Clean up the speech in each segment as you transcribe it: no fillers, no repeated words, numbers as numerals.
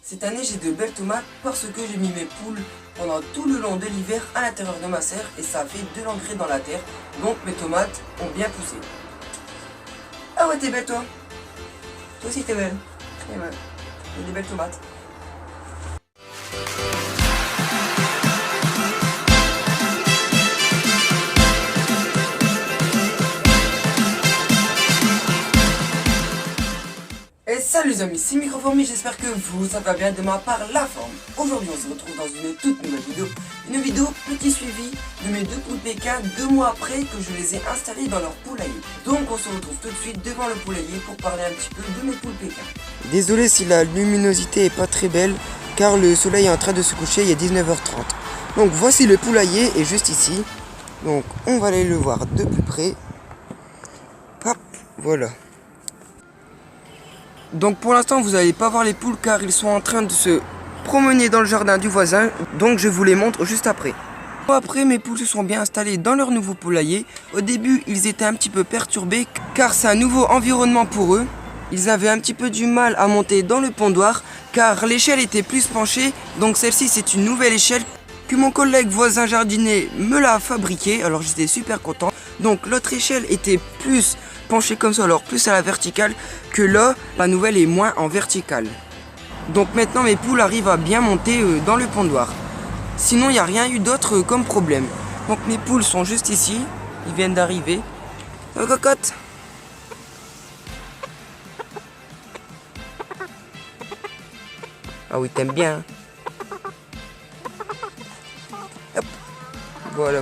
Cette année j'ai de belles tomates parce que j'ai mis mes poules pendant tout le long de l'hiver à l'intérieur de ma serre et ça a fait de l'engrais dans la terre, donc mes tomates ont bien poussé. Ah ouais, t'es belle toi. Toi aussi t'es belle. Et ouais, il y a des belles tomates. Et salut les amis, c'est Microformy, j'espère que vous, ça va bien de ma part la forme. Aujourd'hui on se retrouve dans une toute nouvelle vidéo. Une vidéo petit suivi de mes deux poules Pékin 2 mois après que je les ai installées dans leur poulailler. Donc on se retrouve tout de suite devant le poulailler pour parler un petit peu de mes poules Pékin. Désolé si la luminosité est pas très belle car le soleil est en train de se coucher, il est 19h30. Donc voici le poulailler est juste ici. Donc on va aller le voir de plus près. Hop, voilà. Donc pour l'instant vous n'allez pas voir les poules car ils sont en train de se promener dans le jardin du voisin. Donc je vous les montre juste après. Après mes poules se sont bien installées dans leur nouveau poulailler. Au début ils étaient un petit peu perturbés car c'est un nouveau environnement pour eux. Ils avaient un petit peu du mal à monter dans le pondoir car l'échelle était plus penchée. Donc celle-ci c'est une nouvelle échelle que mon collègue voisin jardinier me l'a fabriquée. Alors j'étais super content. Donc l'autre échelle était plus penchée comme ça, alors plus à la verticale, que là la nouvelle est moins en verticale. Donc maintenant mes poules arrivent à bien monter dans le pondoir. Sinon il n'y a rien eu d'autre comme problème. Donc mes poules sont juste ici, ils viennent d'arriver. Cocotte. Ah oui, t'aimes bien. Hop. Voilà.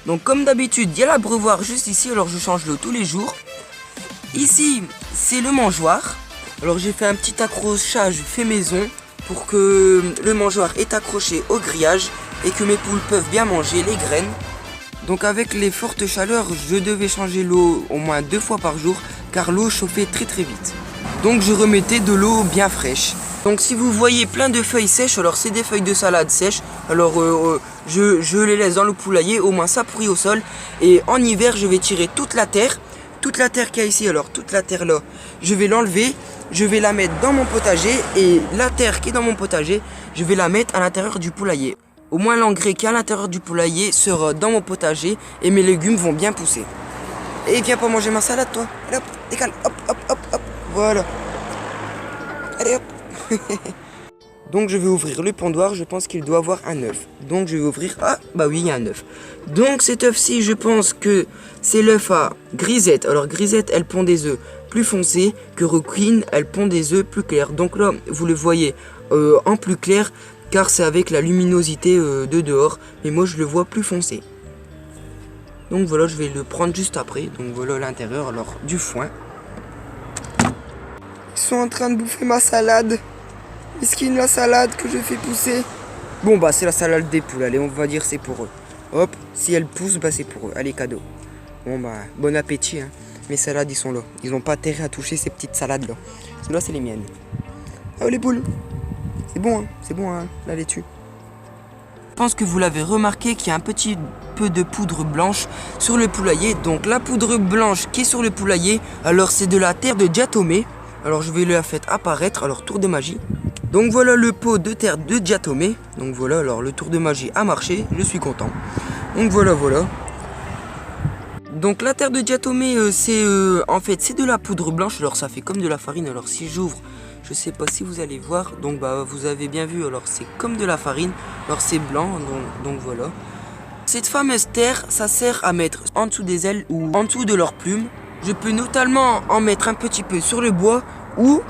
Donc comme d'habitude, il y a l'abreuvoir juste ici, alors je change l'eau tous les jours. Ici, c'est le mangeoire. Alors j'ai fait un petit accrochage fait maison pour que le mangeoire est accroché au grillage et que mes poules peuvent bien manger les graines. Donc avec les fortes chaleurs, je devais changer l'eau au moins 2 fois par jour car l'eau chauffait très vite. Donc je remettais de l'eau bien fraîche. Donc si vous voyez plein de feuilles sèches, alors c'est des feuilles de salade sèches. Alors je les laisse dans le poulailler, au moins ça pourrit au sol. Et en hiver je vais tirer toute la terre qu'il y a ici, alors toute la terre là, je vais l'enlever. Je vais la mettre dans mon potager et la terre qui est dans mon potager, je vais la mettre à l'intérieur du poulailler. Au moins l'engrais qui est à l'intérieur du poulailler sera dans mon potager et mes légumes vont bien pousser. Et viens pas manger ma salade toi. Allez hop, décale, hop. Voilà. Allez hop. Donc je vais ouvrir le pondoir, je pense qu'il doit avoir un œuf. Donc je vais ouvrir, ah bah oui il y a un œuf. Donc cet œuf-ci je pense que c'est l'œuf à Grisette. Alors Grisette elle pond des œufs plus foncés que Roquine, elle pond des œufs plus clairs. Donc là vous le voyez en plus clair car c'est avec la luminosité de dehors. Mais moi je le vois plus foncé. Donc voilà, je vais le prendre juste après. Donc voilà l'intérieur, alors du foin. Ils sont en train de bouffer ma salade. Mesquine la salade que je fais pousser. Bon bah c'est la salade des poules, allez on va dire c'est pour eux. Hop, si elles poussent, bah c'est pour eux, allez cadeau. Bon bah bon appétit hein. Mes salades ils sont là, ils n'ont pas intérêt à toucher ces petites salades là. Celles-là c'est les miennes. Oh les poules. C'est bon la laitue. Je pense que vous l'avez remarqué qu'il y a un petit peu de poudre blanche sur le poulailler. Donc la poudre blanche qui est sur le poulailler, alors c'est de la terre de Diatomée. Alors je vais la faire apparaître, alors tour de magie. Donc voilà le pot de terre de Diatomée. Donc voilà, alors le tour de magie a marché, je suis content. Donc voilà. Donc la terre de Diatomée, c'est en fait c'est de la poudre blanche, alors ça fait comme de la farine. Alors si j'ouvre, je sais pas si vous allez voir, donc bah vous avez bien vu, alors c'est comme de la farine, alors c'est blanc, donc voilà. Cette fameuse terre, ça sert à mettre en dessous des ailes ou en dessous de leurs plumes. Je peux notamment en mettre un petit peu sur le bois ou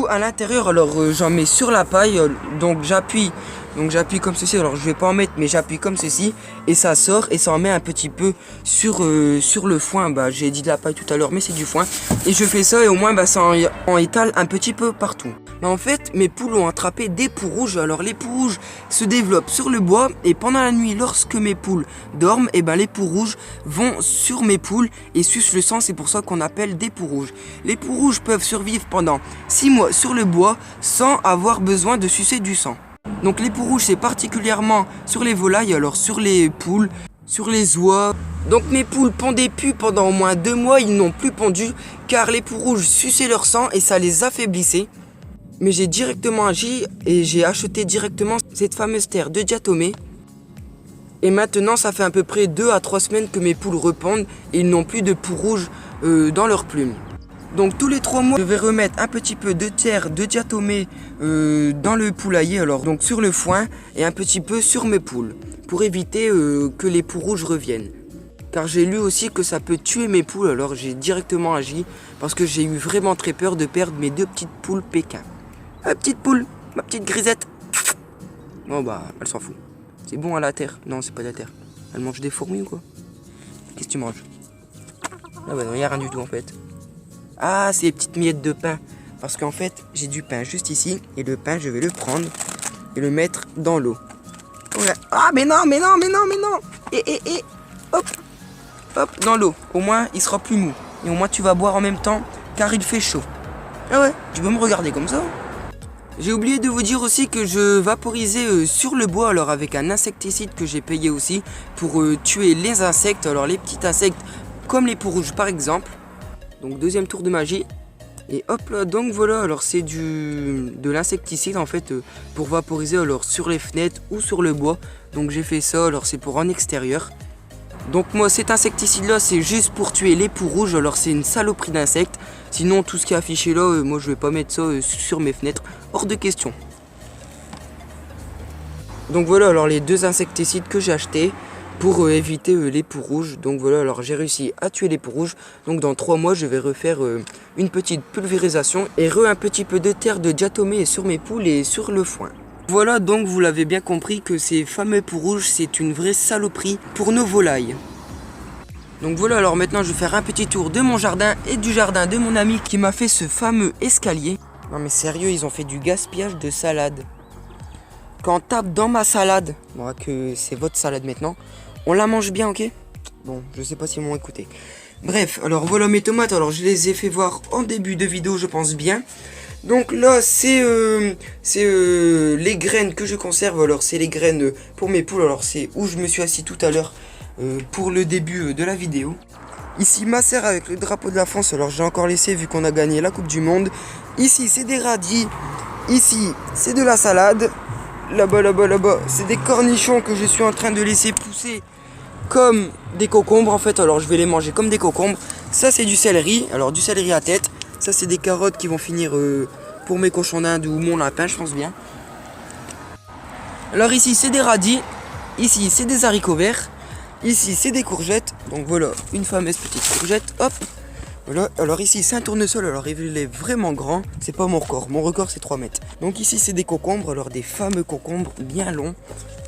à l'intérieur, alors j'en mets sur la paille, donc j'appuie Donc j'appuie comme ceci, alors je vais pas en mettre mais j'appuie comme ceci et ça sort et ça en met un petit peu sur le foin. Bah j'ai dit de la paille tout à l'heure mais c'est du foin. Et je fais ça et au moins bah, ça en étale un petit peu partout. Mais en fait mes poules ont attrapé des poux rouges. Alors les poux rouges se développent sur le bois et pendant la nuit lorsque mes poules dorment, et ben les poux rouges vont sur mes poules et sucent le sang. C'est pour ça qu'on appelle des poux rouges. Les poux rouges peuvent survivre pendant 6 mois sur le bois sans avoir besoin de sucer du sang. Donc les poux rouges c'est particulièrement sur les volailles, alors sur les poules, sur les oies. Donc mes poules pondaient plus pendant au moins 2 mois, ils n'ont plus pondu car les poux rouges suçaient leur sang et ça les affaiblissait. Mais j'ai directement agi et j'ai acheté directement cette fameuse terre de diatomée. Et maintenant ça fait à peu près 2 à 3 semaines que mes poules repondent et ils n'ont plus de poux rouges dans leurs plumes. Donc tous les 3 mois, je vais remettre un petit peu de terre de diatomée dans le poulailler, alors donc sur le foin et un petit peu sur mes poules pour éviter que les poux rouges reviennent. Car j'ai lu aussi que ça peut tuer mes poules, alors j'ai directement agi parce que j'ai eu vraiment très peur de perdre mes 2 petites poules Pékin. Ma petite poule, ma petite grisette. Bon bah, elle s'en fout. C'est bon à la terre. Non, c'est pas de la terre. Elle mange des fourmis ou quoi? Qu'est-ce que tu manges? Ah bah non, il n'y a rien du tout en fait. Ah, c'est les petites miettes de pain. Parce qu'en fait, j'ai du pain juste ici. Et le pain, je vais le prendre et le mettre dans l'eau. Ouais. Ah, mais non. Et hop. Hop, dans l'eau. Au moins, il sera plus mou. Et au moins, tu vas boire en même temps, car il fait chaud. Ah ouais, tu peux me regarder comme ça. J'ai oublié de vous dire aussi que je vaporisais sur le bois, alors avec un insecticide que j'ai payé aussi, pour tuer les insectes. Alors les petits insectes, comme les poux rouges par exemple. Donc deuxième tour de magie. Et hop là, donc voilà, alors c'est de l'insecticide en fait pour vaporiser alors sur les fenêtres ou sur le bois. Donc j'ai fait ça, alors c'est pour en extérieur. Donc moi cet insecticide là c'est juste pour tuer les poux rouges, alors c'est une saloperie d'insectes. Sinon tout ce qui est affiché là, moi je vais pas mettre ça sur mes fenêtres, hors de question. Donc voilà alors les 2 insecticides que j'ai achetés pour éviter les poux rouges. Donc voilà, alors j'ai réussi à tuer les poux rouges. Donc dans 3 mois je vais refaire une petite pulvérisation et un petit peu de terre de diatomée sur mes poules et sur le foin. Voilà, donc vous l'avez bien compris que ces fameux poux rouges c'est une vraie saloperie pour nos volailles. Donc voilà, alors maintenant je vais faire un petit tour de mon jardin et du jardin de mon ami qui m'a fait ce fameux escalier. Non mais sérieux, ils ont fait du gaspillage de salade. Quand on tape dans ma salade, bon que c'est votre salade maintenant, on la mange bien, ok? Bon, je sais pas s'ils m'ont écouté. Bref, alors voilà mes tomates, alors je les ai fait voir en début de vidéo, je pense bien. Donc là, c'est les graines que je conserve, alors c'est les graines pour mes poules, alors c'est où je me suis assis tout à l'heure pour le début de la vidéo. Ici ma serre avec le drapeau de la France, alors j'ai encore laissé vu qu'on a gagné la Coupe du Monde. Ici c'est des radis, ici c'est de la salade. Là-bas, c'est des cornichons que je suis en train de laisser pousser comme des concombres en fait. Alors je vais les manger comme des concombres. Ça c'est du céleri, alors du céleri à tête. Ça c'est des carottes qui vont finir pour mes cochons d'Inde ou mon lapin, je pense bien. Alors ici c'est des radis, ici c'est des haricots verts, ici c'est des courgettes. Donc voilà, une fameuse petite courgette, hop. Voilà, alors ici c'est un tournesol, alors il est vraiment grand, c'est pas mon record c'est 3 mètres. Donc ici c'est des concombres, alors des fameux concombres bien longs.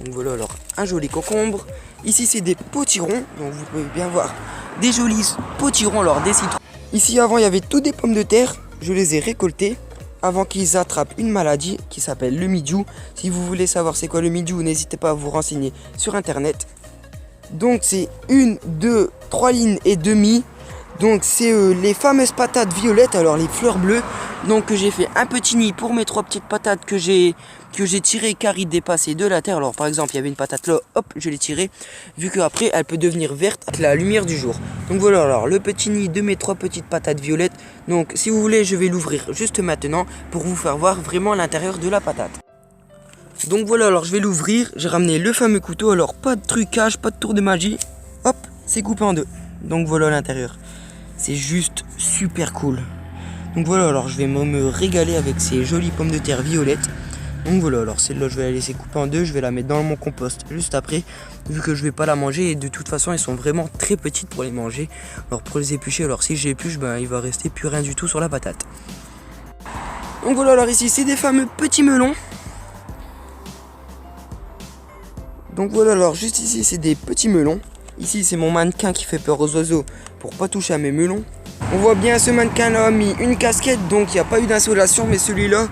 Donc voilà, alors un joli concombre. Ici c'est des potirons, donc vous pouvez bien voir des jolis potirons, alors des citrons. Ici avant il y avait tous des pommes de terre, je les ai récoltés avant qu'ils attrapent une maladie qui s'appelle le mildiou. Si vous voulez savoir c'est quoi le mildiou, n'hésitez pas à vous renseigner sur internet. Donc c'est 1, 2, 3 lignes et demie. Donc c'est les fameuses patates violettes, alors les fleurs bleues. Donc j'ai fait un petit nid pour mes 3 petites patates que j'ai tirées car ils dépassaient de la terre. Alors par exemple il y avait une patate là, hop je l'ai tirée, vu qu'après elle peut devenir verte avec la lumière du jour. Donc voilà alors le petit nid de mes 3 petites patates violettes. Donc si vous voulez je vais l'ouvrir juste maintenant pour vous faire voir vraiment l'intérieur de la patate. Donc voilà alors je vais l'ouvrir, j'ai ramené le fameux couteau, alors pas de trucage, pas de tour de magie. Hop, c'est coupé en 2. Donc voilà l'intérieur. C'est juste super cool. Donc voilà, alors je vais me régaler avec ces jolies pommes de terre violettes. Donc voilà, alors celle-là je vais la laisser couper en 2, je vais la mettre dans mon compost juste après, vu que je vais pas la manger et de toute façon elles sont vraiment très petites pour les manger. Alors pour les éplucher, alors si je l'épluche, ben il va rester plus rien du tout sur la patate. Donc voilà, alors ici c'est des fameux petits melons. Donc voilà, alors juste ici c'est des petits melons. Ici c'est mon mannequin qui fait peur aux oiseaux pour pas toucher à mes melons. On voit bien ce mannequin là a mis une casquette, donc il n'y a pas eu d'insolation, mais celui-là,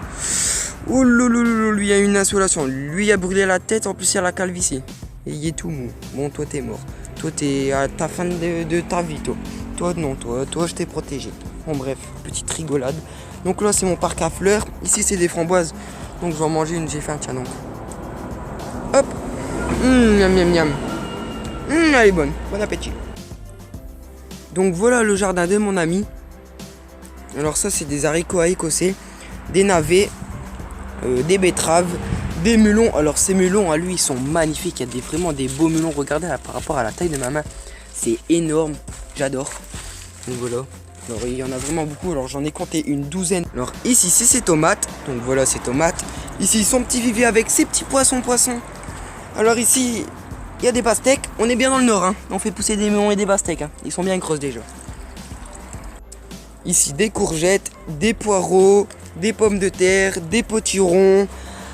oh loulou, lui a eu une insolation. Lui a brûlé la tête, en plus il y a la calvitie. Et il est tout mou. Bon, toi t'es mort. Toi t'es à ta fin de ta vie, toi. Toi non, toi je t'ai protégé. Bon bref, petite rigolade. Donc là c'est mon parc à fleurs. Ici c'est des framboises. Donc je vais en manger une, j'ai faim, tiens donc. Hop. Miam miam miam. Elle est bonne, bon appétit. Donc voilà le jardin de mon ami. Alors ça c'est des haricots à écossais, des navets, des betteraves, des melons. Alors ces melons à lui ils sont magnifiques, il y a vraiment des beaux melons. Regardez là, par rapport à la taille de ma main, c'est énorme, j'adore. Donc voilà, alors il y en a vraiment beaucoup, alors j'en ai compté une douzaine. Alors ici c'est ces tomates, donc voilà ces tomates. Ici son petit vivier avec ses petits poissons. Alors ici il y a des pastèques, on est bien dans le nord, hein. On fait pousser des melons et des pastèques, hein. Ils sont bien grosses déjà. Ici des courgettes, des poireaux, des pommes de terre, des potirons,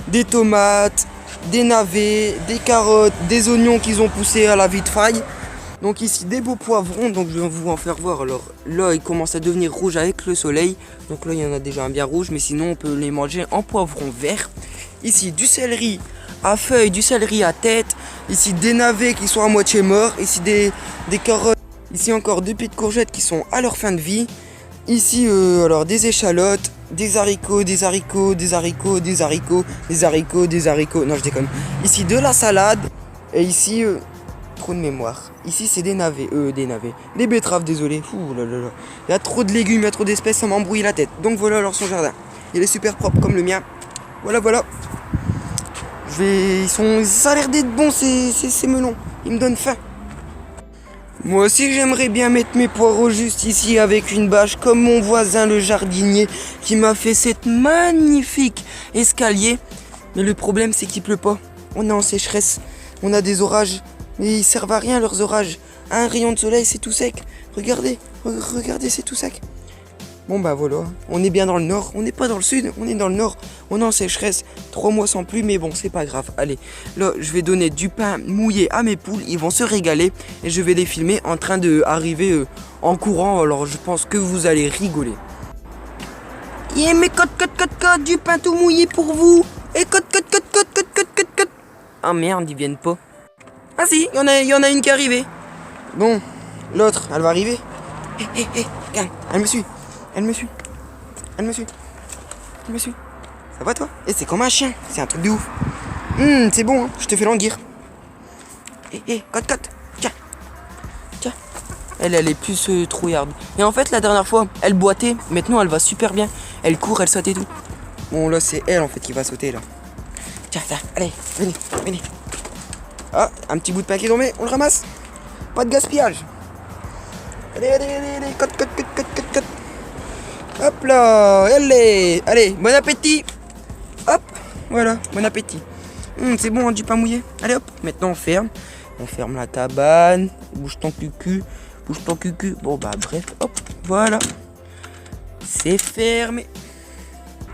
des tomates, des navets, des carottes, des oignons qu'ils ont poussés à la vite faille. Donc ici des beaux poivrons, donc je vais vous en faire voir. Alors là ils commencent à devenir rouges avec le soleil. Donc là il y en a déjà un bien rouge, mais sinon on peut les manger en poivron vert. Ici du céleri à feuilles, du céleri à tête. Ici des navets qui sont à moitié morts. Ici des carottes. Ici encore deux petites courgettes qui sont à leur fin de vie. Ici alors des échalotes, des haricots. Non je déconne. Ici de la salade. Et ici trop de mémoire. Ici c'est des navets. Des betteraves, désolé. Ouh là là là. Il y a trop de légumes, il y a trop d'espèces, ça m'embrouille la tête. Donc voilà alors son jardin. Il est super propre comme le mien. Voilà. Ça a l'air d'être bon ces melons. Ils me donnent faim. Moi aussi j'aimerais bien mettre mes poireaux juste ici avec une bâche comme mon voisin le jardinier qui m'a fait cette magnifique escalier. Mais le problème c'est qu'il pleut pas. On est en sécheresse, on a des orages. Mais ils servent à rien leurs orages. Un rayon de soleil c'est tout sec. Regardez c'est tout sec. Bon bah voilà, on est bien dans le nord, on n'est pas dans le sud, on est dans le nord, on est en sécheresse, 3 mois sans pluie, mais bon c'est pas grave. Allez, là je vais donner du pain mouillé à mes poules, ils vont se régaler et je vais les filmer en train d'arriver en courant, alors je pense que vous allez rigoler. Yeah mais cote, du pain tout mouillé pour vous. Et cote. Ah merde, ils viennent pas. Ah si, il y en a une qui est arrivée. Bon, l'autre, elle va arriver. Hé, regarde, elle me suit. Elle me suit. Ça va toi? Et c'est comme un chien, c'est un truc de ouf. C'est bon, hein, je te fais languir. Cote. Tiens. Elle est plus trouillarde. Et en fait la dernière fois, elle boitait, maintenant elle va super bien. Elle court, elle saute et tout. Bon là c'est elle en fait qui va sauter là. Tiens, allez, venez. Ah, un petit bout de pain qui est tombé, on le ramasse. Pas de gaspillage. Allez, cote. Hop là, allez, bon appétit. Hop, voilà, bon appétit. C'est bon, du pain mouillé. Allez hop, maintenant on ferme la cabane. Bouge ton cucu. Bon bah bref, hop, voilà. C'est fermé.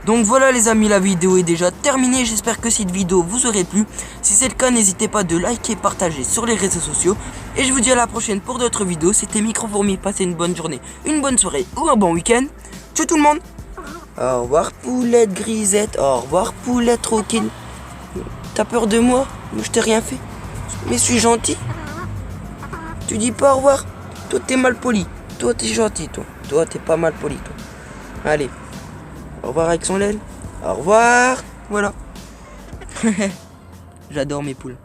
Donc voilà les amis, la vidéo est déjà terminée. J'espère que cette vidéo vous aurait plu. Si c'est le cas, n'hésitez pas de liker, partager sur les réseaux sociaux. Et je vous dis à la prochaine pour d'autres vidéos. C'était Microfourmi, passez une bonne journée, une bonne soirée ou un bon week-end. Ciao tout le monde. Au revoir poulette grisette, au revoir poulette tranquille. T'as peur de moi? Moi je t'ai rien fait. Mais je suis gentil. Tu dis pas au revoir? Toi t'es mal poli. Toi t'es gentil toi. Toi t'es pas mal poli toi. Allez. Au revoir avec son laine. Au revoir. Voilà. J'adore mes poules.